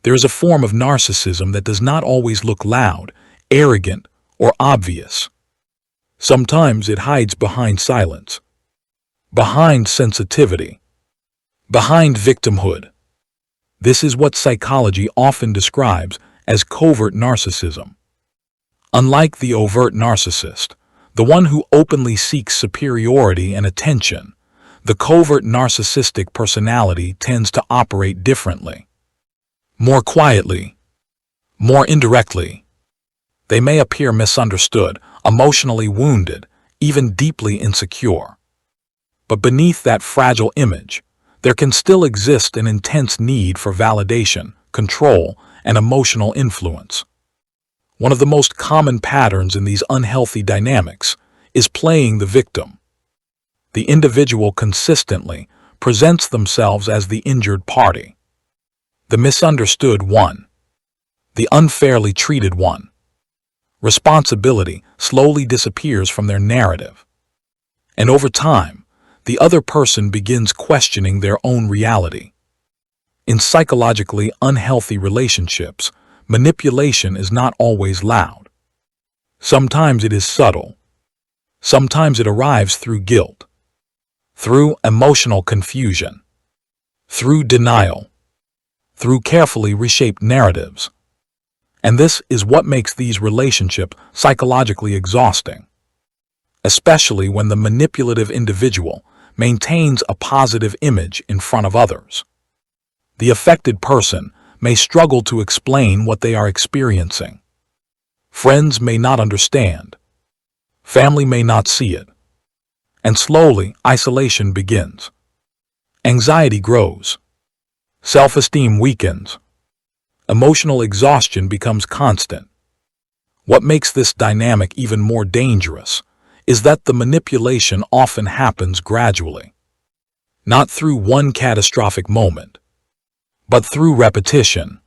There is a form of narcissism that does not always look loud, arrogant, or obvious. Sometimes it hides behind silence, behind sensitivity, behind victimhood. This is what psychology often describes as covert narcissism. Unlike the overt narcissist, the one who openly seeks superiority and attention, the covert narcissistic personality tends to operate differently. More quietly, more indirectly. They may appear misunderstood, emotionally wounded, even deeply insecure. But beneath that fragile image, there can still exist an intense need for validation, control, and emotional influence. One of the most common patterns in these unhealthy dynamics is playing the victim. The individual consistently presents themselves as the injured party, the misunderstood one, the unfairly treated one. Responsibility slowly disappears from their narrative. And over time, the other person begins questioning their own reality. In psychologically unhealthy relationships, manipulation is not always loud. Sometimes it is subtle. Sometimes it arrives through guilt, through emotional confusion, through denial, through carefully reshaped narratives. And this is what makes these relationships psychologically exhausting, especially when the manipulative individual maintains a positive image in front of others. The affected person may struggle to explain what they are experiencing. Friends may not understand. Family may not see it. And slowly, isolation begins. Anxiety grows. Self-esteem weakens. Emotional exhaustion becomes constant. What makes this dynamic even more dangerous is that the manipulation often happens gradually. Not through one catastrophic moment, but through repetition,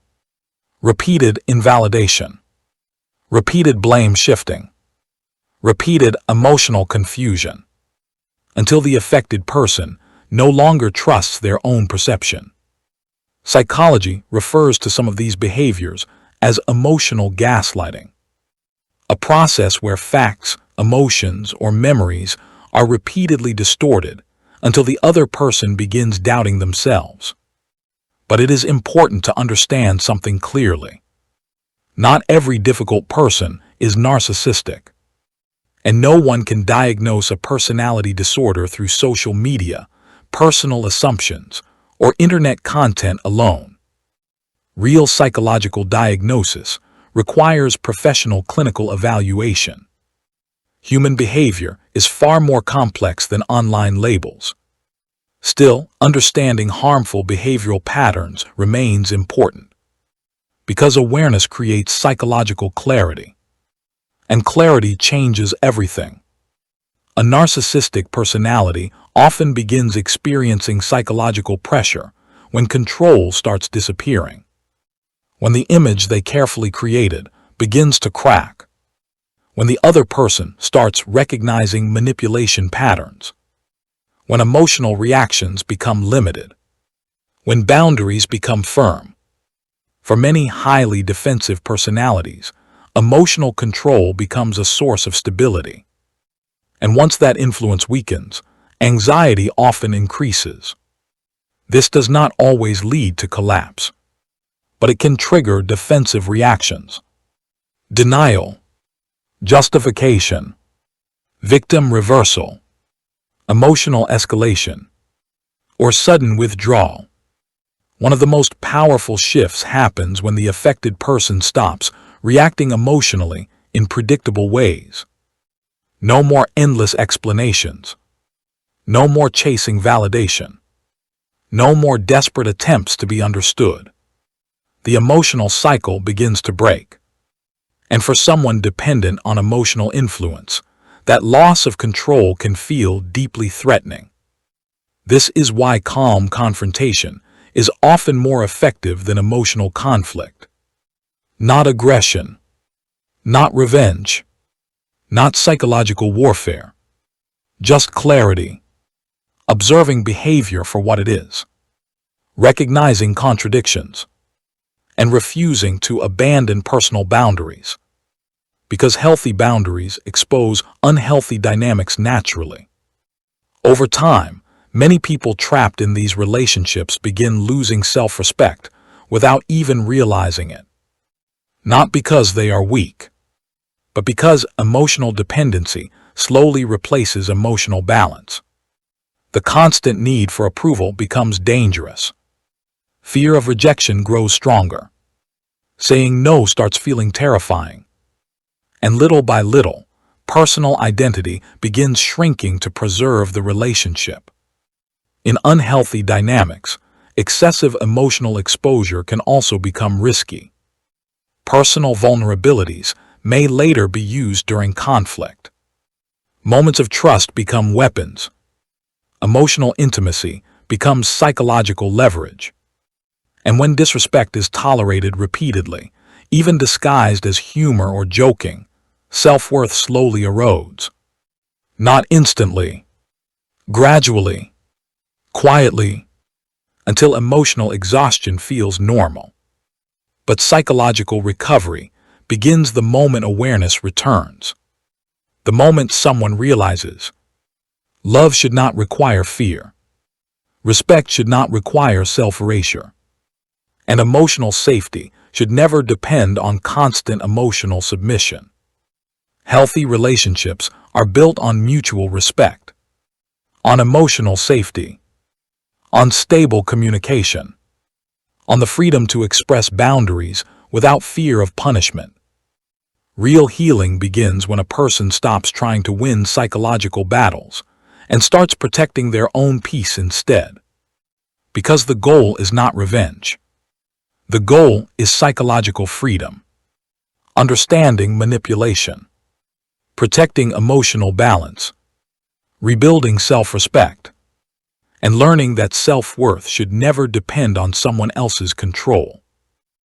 repeated invalidation, repeated blame shifting, repeated emotional confusion, until the affected person no longer trusts their own perception. Psychology refers to some of these behaviors as emotional gaslighting, a process where facts, emotions, or memories are repeatedly distorted until the other person begins doubting themselves. But it is important to understand something clearly. Not every difficult person is narcissistic, and no one can diagnose a personality disorder through social media, personal assumptions, or internet content alone. Real psychological diagnosis requires professional clinical evaluation. Human behavior is far more complex than online labels. Still, understanding harmful behavioral patterns remains important, because awareness creates psychological clarity, and clarity changes everything. A narcissistic personality often begins experiencing psychological pressure when control starts disappearing, when the image they carefully created begins to crack, when the other person starts recognizing manipulation patterns, when emotional reactions become limited, when boundaries become firm. For many highly defensive personalities, emotional control becomes a source of stability. And once that influence weakens, anxiety often increases. This does not always lead to collapse, but it can trigger defensive reactions, denial, justification, victim reversal, emotional escalation, or sudden withdrawal. One of the most powerful shifts happens when the affected person stops reacting emotionally in predictable ways. No more endless explanations. No more chasing validation. No more desperate attempts to be understood. The emotional cycle begins to break. And for someone dependent on emotional influence, that loss of control can feel deeply threatening. This is why calm confrontation is often more effective than emotional conflict. Not aggression, not revenge, not psychological warfare, just clarity, observing behavior for what it is, recognizing contradictions, and refusing to abandon personal boundaries, because healthy boundaries expose unhealthy dynamics naturally. Over time, many people trapped in these relationships begin losing self-respect without even realizing it. Not because they are weak, but because emotional dependency slowly replaces emotional balance. The constant need for approval becomes dangerous. Fear of rejection grows stronger. Saying no starts feeling terrifying. And little by little, personal identity begins shrinking to preserve the relationship. In unhealthy dynamics, excessive emotional exposure can also become risky. Personal vulnerabilities may later be used during conflict. Moments of trust become weapons. Emotional intimacy becomes psychological leverage. And when disrespect is tolerated repeatedly, even disguised as humor or joking, self-worth slowly erodes. Not instantly, gradually, quietly, until emotional exhaustion feels normal. But psychological recovery begins the moment awareness returns. The moment someone realizes, love should not require fear. Respect should not require self-erasure. And emotional safety should never depend on constant emotional submission. Healthy relationships are built on mutual respect, on emotional safety, on stable communication, on the freedom to express boundaries without fear of punishment. Real healing begins when a person stops trying to win psychological battles and starts protecting their own peace instead. Because the goal is not revenge. The goal is psychological freedom, understanding manipulation, protecting emotional balance, rebuilding self-respect, and learning that self-worth should never depend on someone else's control.